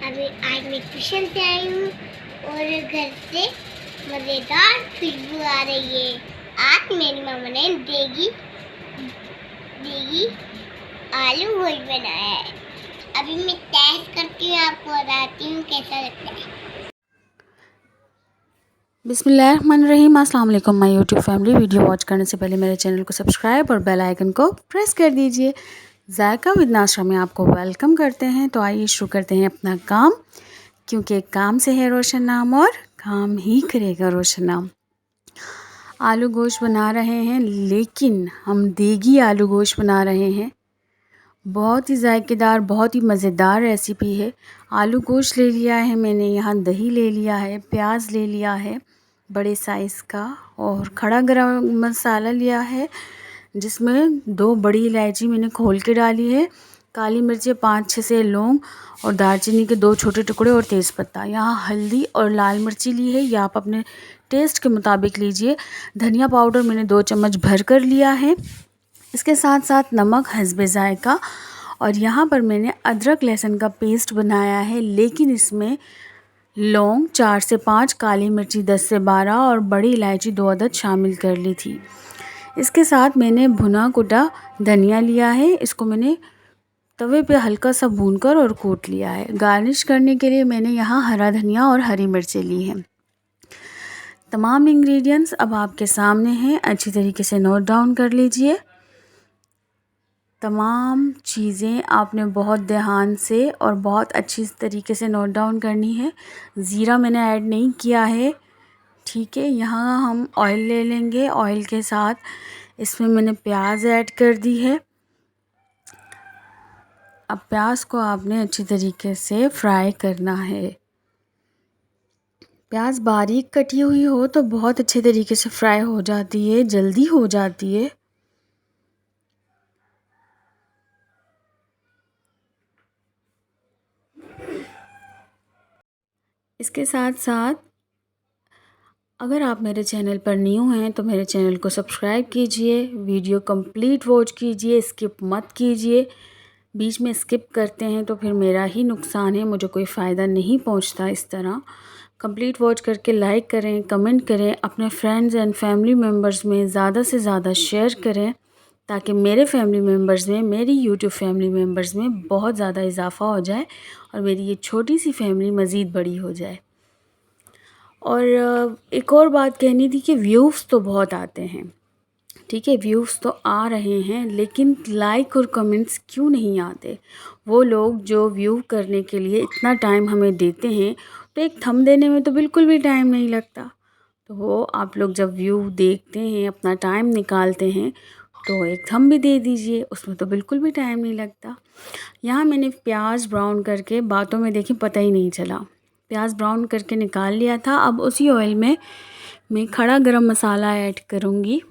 अभी आज मैं ट्यूशन से आई हूँ और घर से मज़ेदार खुशबू आ रही है। आज मेरी मामा ने देगी देगी आलू गोश्त बनाया है। अभी मैं टेस्ट करती हूँ, आपको बताती हूँ कैसा लगता है। बिस्मिल्लाहिर्रहमानिर्रहीम। अस्सलाम वालेकुम my YouTube family. Video watch करने से पहले मेरे चैनल को सब्सक्राइब और बेल आइकन को प्रेस कर दीजिए। जायका विद नाशरा में आपको वेलकम करते हैं। तो आइए शुरू करते हैं अपना काम, क्योंकि काम से है रोशन नाम और काम ही करेगा रोशन नाम। आलू गोश्त बना रहे हैं, लेकिन हम देगी आलू गोश्त बना रहे हैं। बहुत ही जायकेदार, बहुत ही मज़ेदार रेसिपी है। आलू गोश्त ले लिया है मैंने, यहाँ दही ले लिया है, प्याज ले लिया है बड़े साइज़ का, और खड़ा गरम मसाला लिया है जिसमें 2 बड़ी इलायची मैंने खोल के डाली है, काली मिर्चें 5-6 से लौंग और दालचीनी के 2 छोटे टुकड़े और तेज़पत्ता। यहाँ हल्दी और लाल मिर्ची ली है, या आप अपने टेस्ट के मुताबिक लीजिए। धनिया पाउडर मैंने 2 चम्मच भर कर लिया है। इसके साथ साथ नमक हस्बे ज़ायका। और यहाँ पर मैंने अदरक लहसुन का पेस्ट बनाया है, लेकिन इसमें लौंग 4 से 5, काली मिर्ची 10 से 12 और बड़ी इलायची 2 अदद शामिल कर ली थी। इसके साथ मैंने भुना कुटा धनिया लिया है, इसको मैंने तवे पे हल्का सा भूनकर और कूट लिया है। गार्निश करने के लिए मैंने यहाँ हरा धनिया और हरी मिर्चें ली हैं। तमाम इंग्रेडिएंट्स अब आपके सामने हैं, अच्छी तरीके से नोट डाउन कर लीजिए। तमाम चीज़ें आपने बहुत ध्यान से और बहुत अच्छी तरीके से नोट डाउन करनी है। ज़ीरा मैंने ऐड नहीं किया है, ठीक है। यहाँ हम ऑयल ले लेंगे, ऑयल के साथ इसमें मैंने प्याज ऐड कर दी है। अब प्याज को आपने अच्छी तरीके से फ्राई करना है। प्याज बारीक कटी हुई हो तो बहुत अच्छे तरीके से फ्राई हो जाती है, जल्दी हो जाती है। इसके साथ साथ अगर आप मेरे चैनल पर न्यू हैं तो मेरे चैनल को सब्सक्राइब कीजिए, वीडियो कंप्लीट वॉच कीजिए, स्किप मत कीजिए। बीच में स्किप करते हैं तो फिर मेरा ही नुकसान है, मुझे कोई फ़ायदा नहीं पहुंचता। इस तरह कंप्लीट वॉच करके लाइक करें, कमेंट करें, अपने फ्रेंड्स एंड फैमिली मेम्बर्स में ज़्यादा से ज़्यादा शेयर करें, ताकि मेरे फैमिली मेम्बर्स में, मेरी यूट्यूब फैमिली मेम्बर्स में बहुत ज़्यादा इजाफ़ा हो जाए और मेरी ये छोटी सी फैमिली मज़ीद बड़ी हो जाए। और एक और बात कहनी थी कि व्यूज़ तो बहुत आते हैं, ठीक है, व्यूज़ तो आ रहे हैं, लेकिन लाइक और कमेंट्स क्यों नहीं आते? वो लोग जो व्यू करने के लिए इतना टाइम हमें देते हैं, तो एक थंब देने में तो बिल्कुल भी टाइम नहीं लगता। तो वो आप लोग जब व्यू देखते हैं, अपना टाइम निकालते हैं, तो एक थंब भी दे दीजिए, उसमें तो बिल्कुल भी टाइम नहीं लगता। यहाँ मैंने प्याज ब्राउन करके, बातों में देखिए पता ही नहीं चला, प्याज ब्राउन करके निकाल लिया था। अब उसी ऑयल में मैं खड़ा गरम मसाला ऐड करूँगी।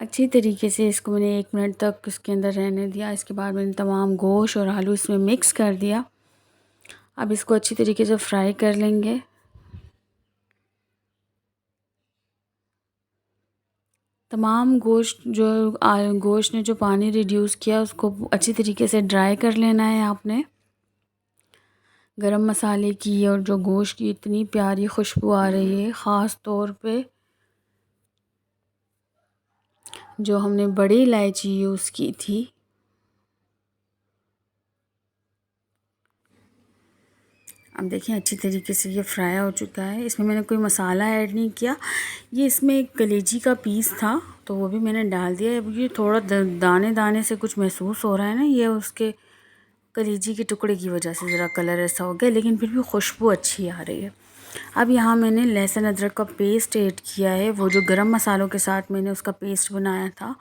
अच्छी तरीके से इसको मैंने 1 मिनट तक इसके अंदर रहने दिया। इसके बाद मैंने तमाम गोश्त और आलू इसमें मिक्स कर दिया। अब इसको अच्छी तरीके से फ्राई कर लेंगे। तमाम गोश्त ने जो पानी रिड्यूस किया, उसको अच्छी तरीके से ड्राई कर लेना है आपने। गरम मसाले की और जो गोश्त की इतनी प्यारी खुशबू आ रही है, ख़ास तौर पे जो हमने बड़ी इलायची यूज़ की थी। अब देखिए अच्छी तरीके से ये फ्राई हो चुका है। इसमें मैंने कोई मसाला ऐड नहीं किया। ये इसमें एक कलेजी का पीस था, तो वो भी मैंने डाल दिया। अब ये थोड़ा दाने दाने से कुछ महसूस हो रहा है ना, ये उसके कलेजी के टुकड़े की वजह से ज़रा कलर ऐसा हो गया, लेकिन फिर भी खुशबू अच्छी आ रही है। अब यहाँ मैंने लहसुन अदरक का पेस्ट ऐड किया है, वो जो गरम मसालों के साथ मैंने उसका पेस्ट बनाया था।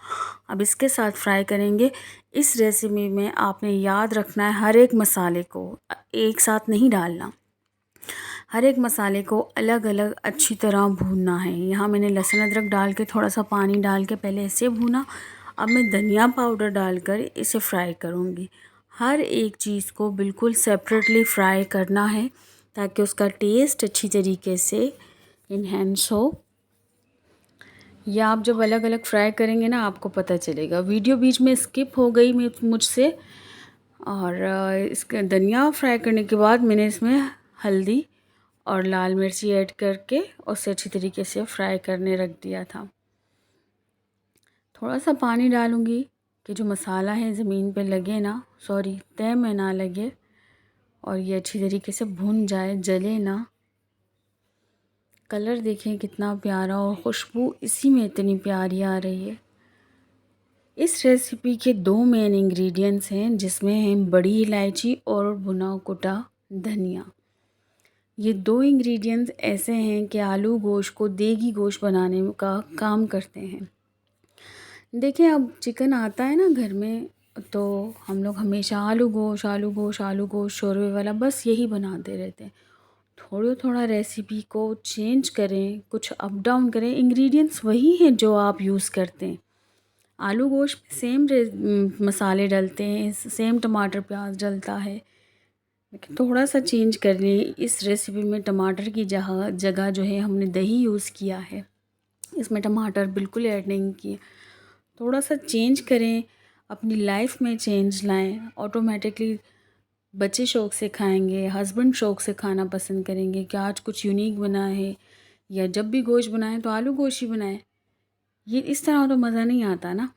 अब इसके साथ फ्राई करेंगे। इस रेसिपी में आपने याद रखना है, हर एक मसाले को एक साथ नहीं डालना, हर एक मसाले को अलग अलग अच्छी तरह भूनना है। यहाँ मैंने लहसुन अदरक डाल के थोड़ा सा पानी डाल के पहले ऐसे भूना। अब मैं धनिया पाउडर डालकर इसे फ्राई करूँगी। हर एक चीज़ को बिल्कुल सेपरेटली फ्राई करना है, ताकि उसका टेस्ट अच्छी तरीके से इन्हेंस हो। या आप जब अलग अलग फ्राई करेंगे ना, आपको पता चलेगा। वीडियो बीच में स्किप हो गई मुझसे, और इसके धनिया फ्राई करने के बाद मैंने इसमें हल्दी और लाल मिर्ची ऐड करके उसे अच्छी तरीके से फ्राई करने रख दिया था। थोड़ा सा पानी डालूँगी कि जो मसाला है ज़मीन पे लगे ना, सॉरी तह में ना लगे, और ये अच्छी तरीके से भुन जाए, जले ना। कलर देखें कितना प्यारा और खुशबू इसी में इतनी प्यारी आ रही है। इस रेसिपी के 2 मेन इंग्रेडिएंट्स हैं, जिसमें हैं बड़ी इलायची और भुना कुटा धनिया। ये 2 इंग्रेडिएंट्स ऐसे हैं कि आलू गोश्त को देगी गोश्त बनाने का काम करते हैं। देखिए, अब चिकन आता है ना घर में, तो हम लोग हमेशा आलू गोश्त, आलू गोश्त, आलू गोश्त शोरबे वाला बस यही बनाते रहते हैं। थोड़ा रेसिपी को चेंज करें, कुछ अप डाउन करें। इंग्रेडिएंट्स वही हैं जो आप यूज़ करते हैं। आलू गोश्त में सेम मसाले डलते हैं, सेम टमाटर प्याज डलता है, लेकिन थोड़ा सा चेंज कर लें। इस रेसिपी में टमाटर की जगह जो है हमने दही यूज़ किया है, इसमें टमाटर बिल्कुल ऐड नहीं किए। थोड़ा सा चेंज करें, अपनी लाइफ में चेंज लाएं। ऑटोमेटिकली बच्चे शौक़ से खाएंगे, हस्बैंड शौक़ से खाना पसंद करेंगे कि आज कुछ यूनिक बना है, या जब भी गोश्त बनाएं तो आलू गोश्त ही बनाएं। ये इस तरह तो मज़ा नहीं आता ना।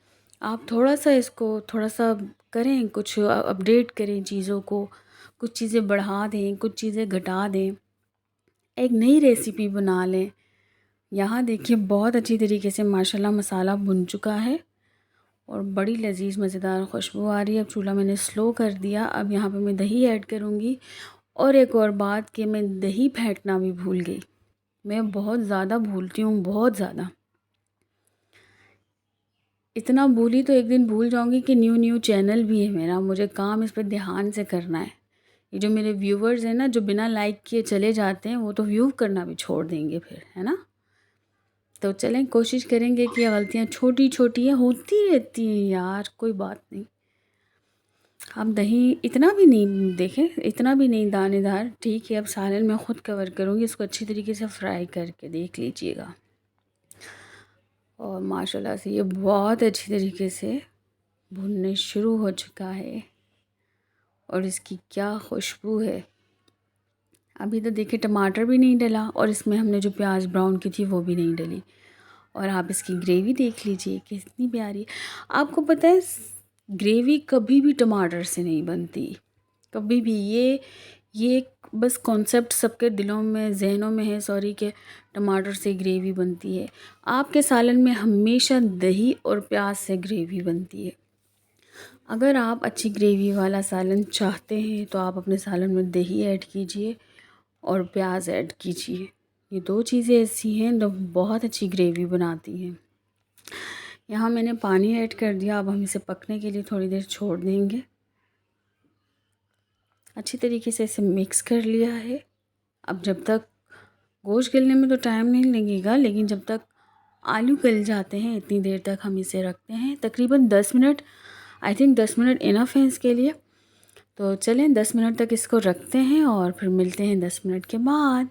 आप थोड़ा सा इसको थोड़ा सा करें, कुछ अपडेट करें चीज़ों को, कुछ चीज़ें बढ़ा दें, कुछ चीज़ें घटा दें, एक नई रेसिपी बना लें। यहाँ देखिए बहुत अच्छी तरीके से माशाल्लाह मसाला भुन चुका है और बड़ी लजीज मज़ेदार खुशबू आ रही है। अब चूल्हा मैंने स्लो कर दिया। अब यहाँ पे मैं दही ऐड करूँगी। और एक और बात कि मैं दही फेंटना भी भूल गई। मैं बहुत ज़्यादा भूलती हूँ, बहुत ज़्यादा। इतना भूली तो एक दिन भूल जाऊँगी कि न्यू चैनल भी है मेरा, मुझे काम इस पे ध्यान से करना है। ये जो मेरे व्यूवर्स हैं ना, जो बिना लाइक किए चले जाते हैं, वो तो व्यू करना भी छोड़ देंगे फिर, है ना। तो चलें, कोशिश करेंगे कि गलतियाँ छोटी-छोटी हैं, होती रहती हैं यार, कोई बात नहीं। अब दही इतना भी नहीं, देखें इतना भी नहीं दानेदार, ठीक है। अब सालन मैं ख़ुद कवर करूँगी, इसको अच्छी तरीके से फ्राई करके देख लीजिएगा। और माशाल्लाह से ये बहुत अच्छी तरीके से भुनने शुरू हो चुका है और इसकी क्या खुशबू है। अभी तो देखिए टमाटर भी नहीं डला और इसमें हमने जो प्याज ब्राउन की थी वो भी नहीं डली। और आप इसकी ग्रेवी देख लीजिए कितनी प्यारी। आपको पता है ग्रेवी कभी भी टमाटर से नहीं बनती, कभी भी। ये बस कॉन्सेप्ट सबके दिलों में, जहनों में है, सॉरी, कि टमाटर से ग्रेवी बनती है। आपके सालन में हमेशा दही और प्याज से ग्रेवी बनती है। अगर आप अच्छी ग्रेवी वाला सालन चाहते हैं तो आप अपने सालन में दही ऐड कीजिए और प्याज ऐड कीजिए। ये 2 चीज़ें ऐसी हैं जो बहुत अच्छी ग्रेवी बनाती हैं। यहाँ मैंने पानी ऐड कर दिया। अब हम इसे पकने के लिए थोड़ी देर छोड़ देंगे। अच्छी तरीके से इसे मिक्स कर लिया है। अब जब तक गोश्त गलने में तो टाइम नहीं लगेगा, लेकिन जब तक आलू गल जाते हैं इतनी देर तक हम इसे रखते हैं, तकरीबन 10 minute. I think 10 minute enough है इसके लिए। तो चलें 10 मिनट तक इसको रखते हैं और फिर मिलते हैं 10 मिनट के बाद।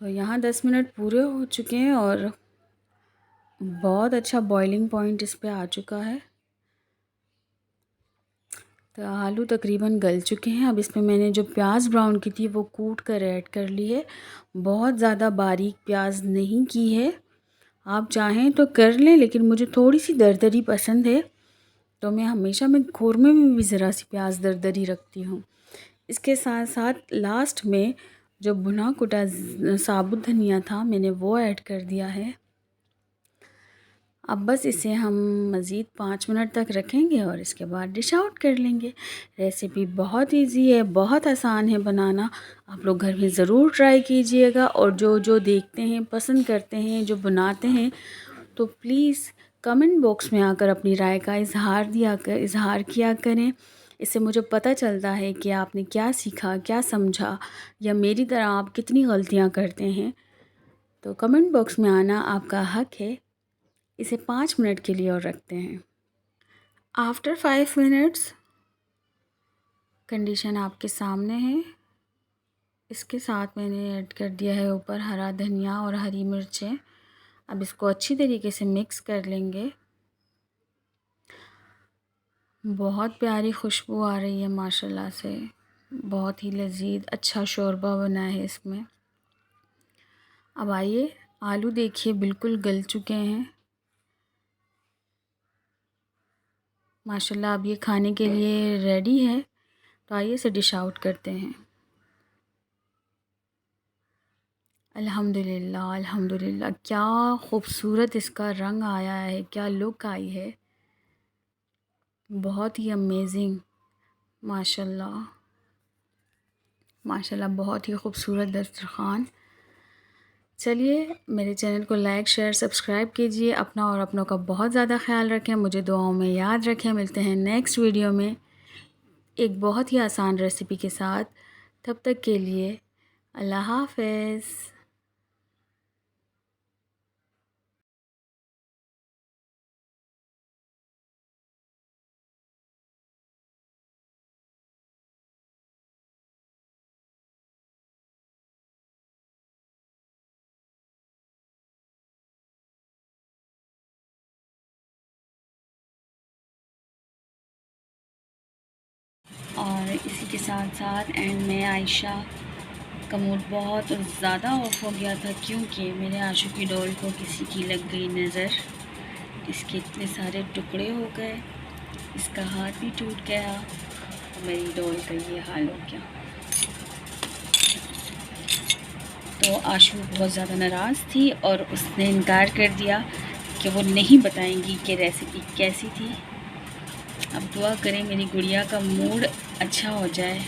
तो यहाँ 10 मिनट पूरे हो चुके हैं और बहुत अच्छा बॉइलिंग पॉइंट इस पे आ चुका है। तो आलू तकरीबन गल चुके हैं। अब इसमें मैंने जो प्याज ब्राउन की थी वो कूट कर ऐड कर ली है। बहुत ज़्यादा बारीक प्याज नहीं की है, आप चाहें तो कर लें, लेकिन मुझे थोड़ी सी दरदरी पसंद है, तो मैं क़ोरमे में भी ज़रा सी प्याज दरदरी रखती हूँ। इसके साथ साथ लास्ट में जो भुना कुटा साबुत धनिया था मैंने वो ऐड कर दिया है। अब बस इसे हम मज़ीद 5 मिनट तक रखेंगे और इसके बाद डिश आउट कर लेंगे। रेसिपी बहुत इजी है, बहुत आसान है बनाना। आप लोग घर में ज़रूर ट्राई कीजिएगा और जो देखते हैं, पसंद करते हैं, जो बनाते हैं, तो प्लीज़ कमेंट बॉक्स में आकर अपनी राय का इज़हार किया करें। इससे मुझे पता चलता है कि आपने क्या सीखा, क्या समझा, या मेरी तरह आप कितनी गलतियाँ करते हैं। तो कमेंट बॉक्स में आना आपका हक है। इसे 5 मिनट के लिए और रखते हैं। आफ्टर 5 मिनट्स कंडीशन आपके सामने है। इसके साथ मैंने ऐड कर दिया है ऊपर हरा धनिया और हरी मिर्चें। अब इसको अच्छी तरीके से मिक्स कर लेंगे। बहुत प्यारी खुशबू आ रही है माशाल्लाह से, बहुत ही लजीज अच्छा शोरबा बना है इसमें। अब आइए, आलू देखिए बिल्कुल गल चुके हैं माशाल्लाह। अब ये खाने के लिए रेडी है, तो आइए इसे डिश आउट करते हैं। अल्हम्दुलिल्लाह अल्हम्दुलिल्लाह, क्या ख़ूबसूरत इसका रंग आया है, क्या लुक आई है, बहुत ही अमेजिंग माशाल्लाह माशाल्लाह, बहुत ही ख़ूबसूरत दस्तरख़्वान। चलिए, मेरे चैनल को लाइक शेयर सब्सक्राइब कीजिए। अपना और अपनों का बहुत ज़्यादा ख्याल रखें, मुझे दुआओं में याद रखें। मिलते हैं नेक्स्ट वीडियो में एक बहुत ही आसान रेसिपी के साथ। तब तक के लिए अल्लाह हाफ़िज़। और इसी के साथ साथ एंड में आयशा का मूड बहुत ज़्यादा ऑफ हो गया था, क्योंकि मेरे आशू की डॉल को किसी की लग गई नज़र। इसके इतने सारे टुकड़े हो गए, इसका हाथ भी टूट गया, मेरी डॉल का ये हाल हो गया। तो आशू बहुत ज़्यादा नाराज़ थी और उसने इनकार कर दिया कि वो नहीं बताएंगी कि रेसिपी कैसी थी। अब दुआ करें मेरी गुड़िया का मूड अच्छा हो जाए,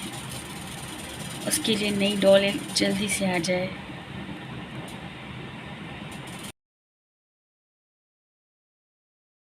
उसके लिए नई डॉल जल्दी से आ जाए।